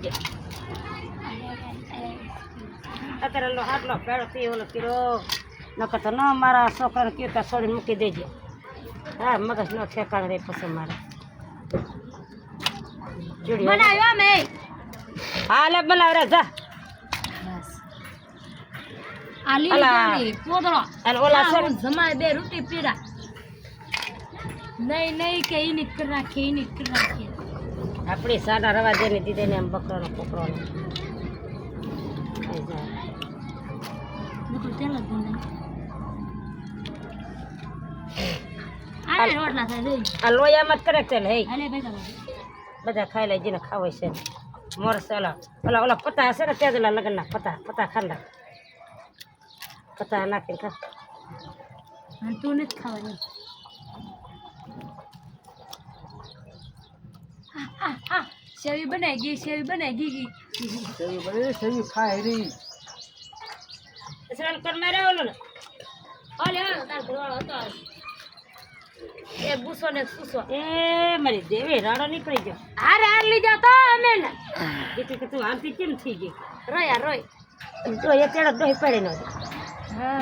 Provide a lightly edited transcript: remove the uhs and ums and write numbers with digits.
દેજે અત્યારે લો આટલો પેડો પી ઓલો કર્યો નકર તો ન મારા છોકરાને કીધા છોડીને મૂકી દેજે હા મગજ ન ઠેકાણ રહે પછી મારે બનાવ્યો મે હા લે બનાવ રે જા આલી અલા. લીધી પોદળો અને ઓલા છે ને જમાય બે રોટી પીરા નહીં કે ઈની કર રાખી આપણી સાડા રવા જેને દીધે ને એમ બકરાનો પોકરાનો નકર તેલ જ બનાય આને રોટલા થાય દે આ લોયામાં જ કરે છે હે આલે ભેગા બધા ખાઈ લે જેને ખાવ છે મોરસ ઓલા ઓલા પતા હશે ને તેજલા લગનના પતા ખાંડા પતા નાખીને ખા અને તું નથી ખાવાની સેવી બનાઈ ગઈ સેવી ખાય રી સવાલ કર મારે ઓલો ને ઓલે તાર ઘરવાળો હતો એ બુસો ને સુસો એ મારી દેવી રાડો નીકળી ગયો હારે હાર લઈ જાવ તો અમે ને એટલે કે તું આમથી કેમ થઈ ગઈ રોય તો એ તેડો દહીં પડે ન હા